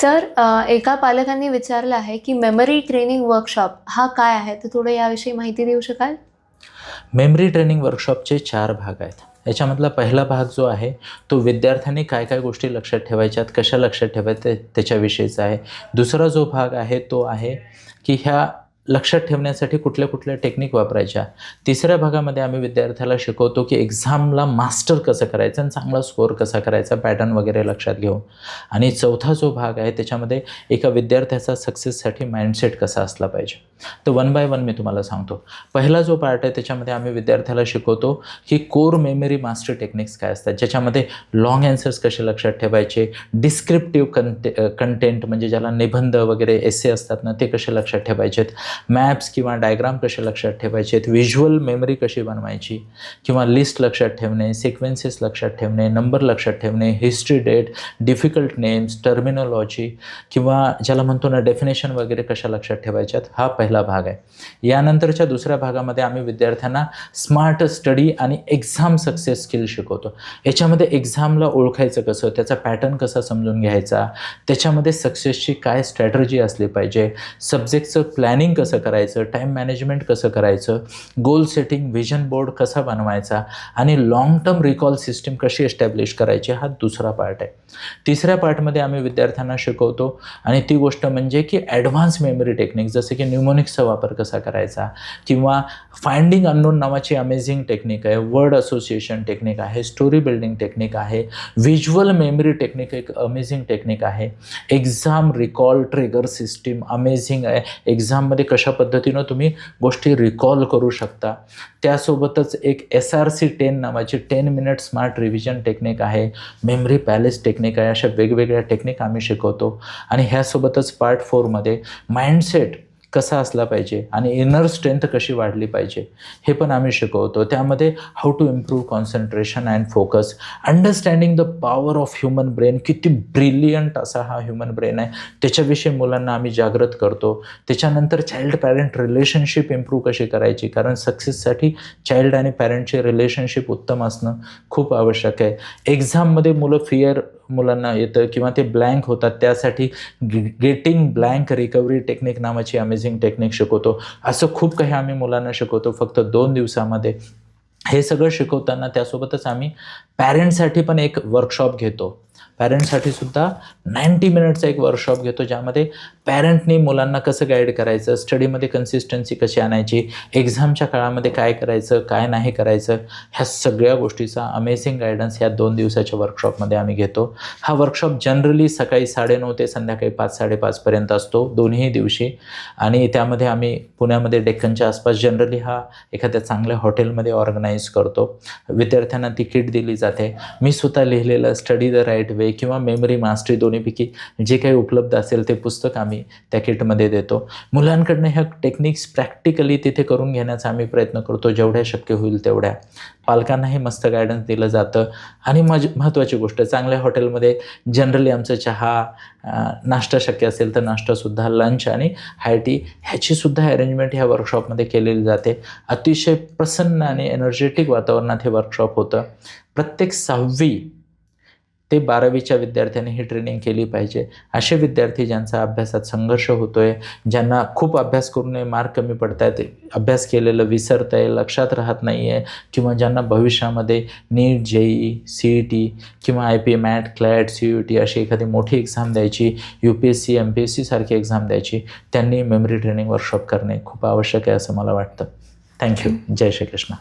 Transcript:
Sir, एका पालकांनी विचारलं आहे की मेमरी ट्रेनिंग वर्कशॉप हा काय आहे? तर थोडं याविषयी माहिती देऊ शकाल? मेमरी ट्रेनिंग वर्कशॉपचे 4 भाग आहेत. याच्यामधला पहिला भाग जो आहे, तो विद्यार्थ्यांनी काय काय गोष्टी लक्षात ठेवायच्यात, कशा लक्षात ठेवायच्या त्याच्याविषयीचा आहे. दुसरा जो भाग आहे, तो आहे की ह्या लक्षात ठेवण्यासाठी कुठल्या कुठल्या टेक्निक वापरायच्या. तिसऱ्या भागामध्ये आम्ही विद्यार्थ्याला शिकवतो की एक्झामला मास्टर कसं करायचं आणि चांगला स्कोअर कसा करायचा, पॅटर्न वगैरे लक्षात घेऊन. आणि चौथा जो भाग आहे, त्याच्यामध्ये एका विद्यार्थ्याचा सक्सेससाठी माइंडसेट कसा असला पाहिजे. तर वन बाय वन मी तुम्हाला सांगतो. पहिला जो पार्ट आहे, त्याच्यामध्ये आम्ही विद्यार्थ्याला शिकवतो की कोर मेमरी मास्टर टेक्निक्स काय असतात, ज्याच्यामध्ये लाँग ॲन्सर्स कसे लक्षात ठेवायचे, डिस्क्रिप्टिव्ह कंटेंट म्हणजे ज्याला निबंध वगैरे एसे असतात ना, ते कसे लक्षात ठेवायचेत, मॅप्स किंवा डायग्राम कसे लक्षात ठेवायचेत, व्हिज्युअल मेमरी कशी बनवायची किंवा लिस्ट लक्षात ठेवणे, सिक्वेन्सेस लक्षात ठेवणे, नंबर लक्षात ठेवणे, history date, difficult names, terminology किंवा ज्याला म्हणतो ना डेफिनेशन वगैरे कशा लक्षात ठेवायच्यात, हा पहिला भाग आहे. यानंतरच्या दुसऱ्या भागामध्ये आम्ही विद्यार्थ्यांना स्मार्ट स्टडी आणि एक्झाम सक्सेस स्किल शिकवतो. याच्यामध्ये एक्झामला ओळखायचं कसं, त्याचा पॅटर्न कसा समजून घ्यायचा, त्याच्यामध्ये सक्सेसची काय स्ट्रॅटर्जी असली पाहिजे, सब्जेक्टचं प्लॅनिंग कसं करायचं, टाईम मॅनेजमेंट कसं करायचं, गोल सेटिंग, व्हिजन बोर्ड कसा बनवायचा आणि लाँग टर्म रिकॉल सिस्टीम कशी एस्टॅब्लिश करायची, हा दुसरा पार्ट आहे. तिसऱ्या पार्टमध्ये आम्ही विद्यार्थ्यांना शिकवतो आणि ती गोष्ट म्हणजे की ॲडव्हान्स मेमरी टेक्निक, जसं की न्यूमोनिक्सचा वापर कसा करायचा किंवा फाइंडिंग अननोन नावाची अमेझिंग टेक्निक आहे, वर्ड असोसिएशन टेक्निक आहे, स्टोरी बिल्डिंग टेक्निक आहे, व्हिज्युअल मेमरी टेक्निक एक अमेझिंग टेक्निक आहे, exam recall trigger system amazing आहे, एक्झाममध्ये कशा पद्धतीनं तुम्ही गोष्टी रिकॉल करू शकता. त्यासोबतच एक SRC-10 नावाची 10 मिनिट स्मार्ट रिव्हिजन टेक्निक आहे, मेमरी पॅलेस टेक्निक आहे. अशा वेगवेगळ्या टेक्निक आम्ही शिकवतो. आणि ह्यासोबतच पार्ट 4मध्ये माइंडसेट कसा असला पाहिजे आणि इनर स्ट्रेंथ कशी वाढली पाहिजे, हे पण आम्ही शिकवतो. त्यामध्ये how to improve concentration and focus, understanding the power of human brain, किती ब्रिलियंट असा हा ह्युमन ब्रेन आहे, त्याच्याविषयी मुलांना आम्ही जागृत करतो. त्याच्यानंतर चाइल्ड पॅरेंट रिलेशनशिप इम्प्रूव्ह कशी करायची, कारण सक्सेससाठी चाइल्ड आणि पॅरेंटचे रिलेशनशिप उत्तम असणं खूप आवश्यक आहे. एक्झाममध्ये मुलांना येतं किंवा ते ब्लँक होतात, त्यासाठी गेटिंग ब्लँक रिकव्हरी टेक्निक नावाची अमेझिंग टेक्निक शिकवतो. असं खूप काही आम्ही मुलांना शिकवतो फक्त 2 दिवसामध्ये. हे सगळं शिकवताना त्यासोबतच आम्ही पॅरेंटसाठी पण एक वर्कशॉप घेतो. पॅरेंटसाठी सुद्धा 90 मिनिटचा एक वर्कशॉप घेतो, ज्यामध्ये पॅरेंटनी मुलांना कसं गाईड करायचं, स्टडीमध्ये कन्सिस्टन्सी कशी आणायची, एक्झामच्या काळामध्ये काय करायचं, काय नाही करायचं, ह्या सगळ्या गोष्टीचा अमेझिंग गायडन्स ह्या 2 दिवसाच्या वर्कशॉपमध्ये आम्ही घेतो. हा वर्कशॉप जनरली सकाळी 9:30 ते संध्याकाळी 5-5:30 पर्यंत असतो, दोन्ही दिवशी. आणि त्यामध्ये आम्ही पुण्यामध्ये डेक्कनच्या आसपास जनरली हा एखाद्या चांगल्या हॉटेलमध्ये ऑर्गनाईज करतो. विद्यार्थ्यांना ती किट दिली जाते. मी स्वतः लिहिलेलं स्टडी द राईट वे किंवा मेमरी मास्टरी, दोन्हीपैकी जे काही उपलब्ध असेल ते पुस्तक आम्ही त्या किटमध्ये देतो. मुलांकडनं ह्या टेक्निक्स प्रॅक्टिकली तिथे करून घेण्याचा आम्ही प्रयत्न करतो, जेवढ्या शक्य होईल तेवढ्या. पालकांनाही मस्त गायडन्स दिलं जातं. आणि महत्त्वाची गोष्ट, चांगल्या हॉटेलमध्ये जनरली आमचं चहा, नाश्ता शक्य असेल तर नाश्तासुद्धा, लंच आणि हाय टी ह्याचीसुद्धा अरेंजमेंट ह्या वर्कशॉपमध्ये केलेली जाते. अतिशय प्रसन्न आणि एनर्जेटिक वातावरणात हे वर्कशॉप होतं. प्रत्येक 6वी ते 12वीच्या विद्यार्थ्यांनी ही ट्रेनिंग केली पाहिजे. असे विद्यार्थी ज्यांचा अभ्यासात संघर्ष होतो आहे, ज्यांना खूप अभ्यास करूनही मार्क कमी पडत आहेत, अभ्यास केलेलं विसरत आहे, लक्षात राहत नाही आहे, किंवा ज्यांना भविष्यामध्ये नीट, JEE, CET किंवा IP, मॅट, क्लॅट, CUT अशी एखादी मोठी एक्झाम द्यायची, UPSC, MPSC सारखी एक्झाम द्यायची, त्यांनी मेमरी ट्रेनिंग वर्कशॉप करणे खूप आवश्यक आहे असं मला वाटतं. थँक्यू. जय श्री कृष्ण.